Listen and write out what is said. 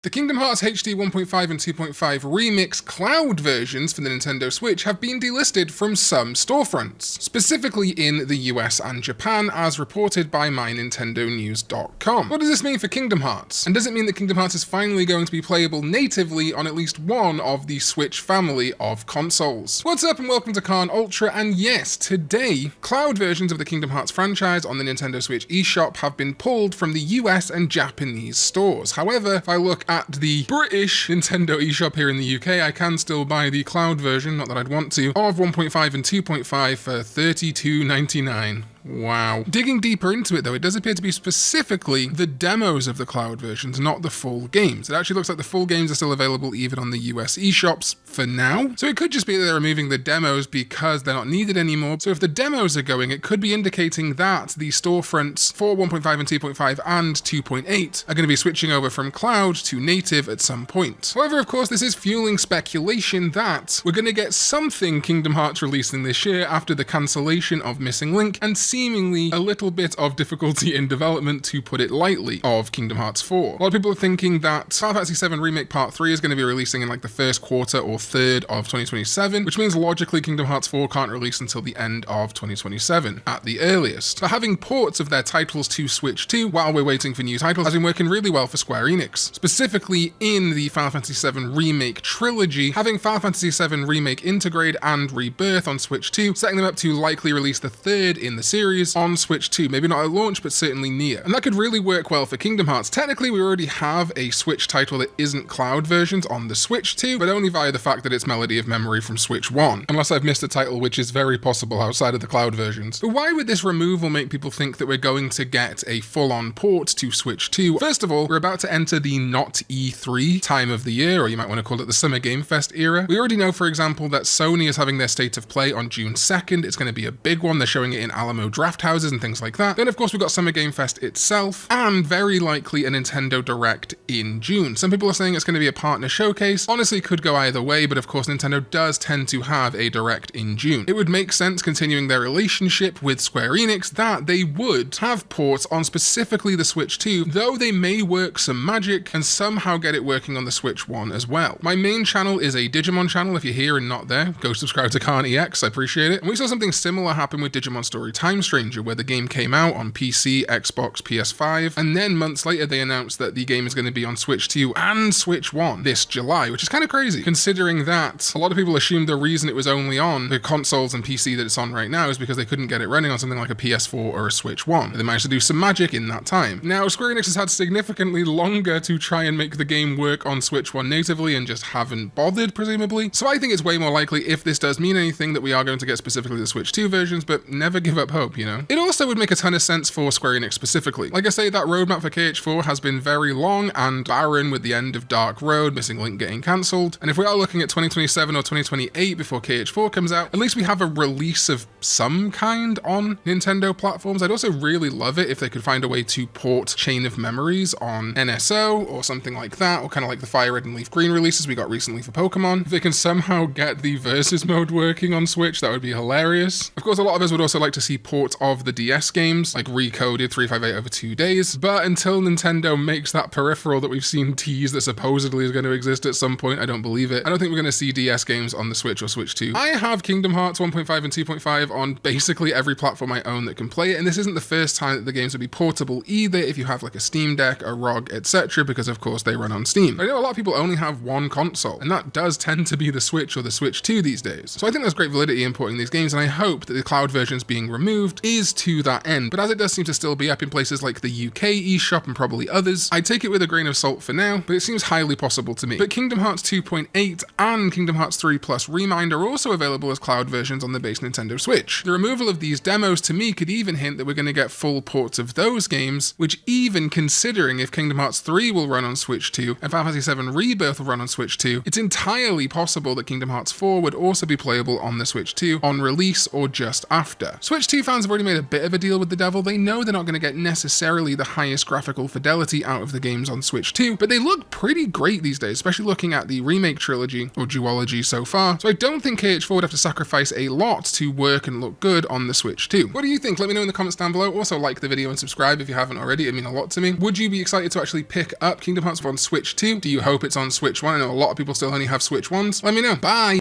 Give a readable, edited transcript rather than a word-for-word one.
The Kingdom Hearts HD 1.5 and 2.5 Remix Cloud versions for the Nintendo Switch have been delisted from some storefronts, specifically in the US and Japan, as reported by MyNintendoNews.com. What does this mean for Kingdom Hearts? And does it mean that Kingdom Hearts is finally going to be playable natively on at least one of the Switch family of consoles? What's up and welcome to Karn Ultra, and yes, today, cloud versions of the Kingdom Hearts franchise on the Nintendo Switch eShop have been pulled from the US and Japanese stores. However, if I look at the British Nintendo eShop here in the UK, I can still buy the cloud version, not that I'd want to, of 1.5 and 2.5 for $32.99. Wow. Digging deeper into it though, it does appear to be specifically the demos of the cloud versions, not the full games. It actually looks like the full games are still available even on the US eShops for now. So it could just be that they're removing the demos because they're not needed anymore. So if the demos are going, it could be indicating that the storefronts for 1.5 and 2.5 and 2.8 are going to be switching over from cloud to native at some point. However, of course, this is fueling speculation that we're going to get something Kingdom Hearts releasing this year after the cancellation of Missing Link and seemingly a little bit of difficulty in development, to put it lightly, of Kingdom Hearts 4. A lot of people are thinking that Final Fantasy VII Remake Part 3 is going to be releasing in like the first quarter or third of 2027, which means logically Kingdom Hearts 4 can't release until the end of 2027 at the earliest. But having ports of their titles to Switch 2 while we're waiting for new titles has been working really well for Square Enix. Specifically in the Final Fantasy VII Remake trilogy, having Final Fantasy VII Remake Intergrade and Rebirth on Switch 2, setting them up to likely release the third in the series on Switch 2, maybe not at launch, but certainly near. And that could really work well for Kingdom Hearts. Technically, we already have a Switch title that isn't cloud versions on the Switch 2, but only via the fact that it's Melody of Memory from Switch 1, unless I've missed a title, which is very possible outside of the cloud versions. But why would this removal make people think that we're going to get a full-on port to Switch 2? First of all, we're about to enter the not E3 time of the year, or you might want to call it the Summer Game Fest era. We already know, for example, that Sony is having their State of Play on June 2nd. It's going to be a big one. They're showing it in Alamo Draft Houses and things like that. Then, of course, we've got Summer Game Fest itself, and very likely a Nintendo Direct in June. Some people are saying it's going to be a partner showcase. Honestly, could go either way, but of course, Nintendo does tend to have a Direct in June. It would make sense, continuing their relationship with Square Enix, that they would have ports on specifically the Switch 2, though they may work some magic and somehow get it working on the Switch 1 as well. My main channel is a Digimon channel. If you're here and not there, go subscribe to Karn EX, I appreciate it. And we saw something similar happen with Digimon Story Time Stranger, where the game came out on PC, Xbox, PS5, and then months later they announced that the game is going to be on Switch 2 and Switch 1 this July, which is kind of crazy, considering that a lot of people assumed the reason it was only on the consoles and PC that it's on right now is because they couldn't get it running on something like a PS4 or a Switch 1. They managed to do some magic in that time. Now, Square Enix has had significantly longer to try and make the game work on Switch 1 natively and just haven't bothered, presumably. So I think it's way more likely, if this does mean anything, that we are going to get specifically the Switch 2 versions, but never give up hope, you know? It also would make a ton of sense for Square Enix specifically. Like I say, that roadmap for KH4 has been very long and barren, with the end of Dark Road, Missing Link getting cancelled. And if we are looking at 2027 or 2028 before KH4 comes out, at least we have a release of some kind on Nintendo platforms. I'd also really love it if they could find a way to port Chain of Memories on NSO or something like that, or kind of like the Fire Red and Leaf Green releases we got recently for Pokemon. If they can somehow get the Versus mode working on Switch, that would be hilarious. Of course, a lot of us would also like to see ports of the DS games, like Recoded 358 over 2 days, but until Nintendo makes that peripheral that we've seen teased that supposedly is going to exist at some point, I don't believe it. I don't think we're going to see DS games on the Switch or Switch 2. I have Kingdom Hearts 1.5 and 2.5 on basically every platform I own that can play it, and this isn't the first time that the games will be portable either, if you have like a Steam Deck, a ROG, etc., because of course they run on Steam. But I know a lot of people only have one console, and that does tend to be the Switch or the Switch 2 these days. So I think there's great validity in porting these games, and I hope that the cloud versions being removed is to that end. But as it does seem to still be up in places like the UK eShop and probably others, I'd take it with a grain of salt for now, but it seems highly possible to me. But Kingdom Hearts 2.8 and Kingdom Hearts 3 Plus Remind are also available as cloud versions on the base Nintendo Switch. The removal of these demos to me could even hint that we're going to get full ports of those games, which, even considering if Kingdom Hearts 3 will run on Switch 2 and Final Fantasy VII Rebirth will run on Switch 2, it's entirely possible that Kingdom Hearts 4 would also be playable on the Switch 2 on release or just after. Switch 2 fans have already made a bit of a deal with the devil. They know they're not going to get necessarily the highest graphical fidelity out of the games on Switch 2, but they look pretty great these days, especially looking at the remake trilogy, or duology so far. So I don't think KH4 would have to sacrifice a lot to work and look good on the Switch 2. What do you think? Let me know in the comments down below. Also like the video and subscribe if you haven't already, it'd mean a lot to me. Would you be excited to actually pick up Kingdom Hearts on Switch 2? Do you hope it's on Switch 1? I know a lot of people still only have Switch 1s. Let me know. Bye!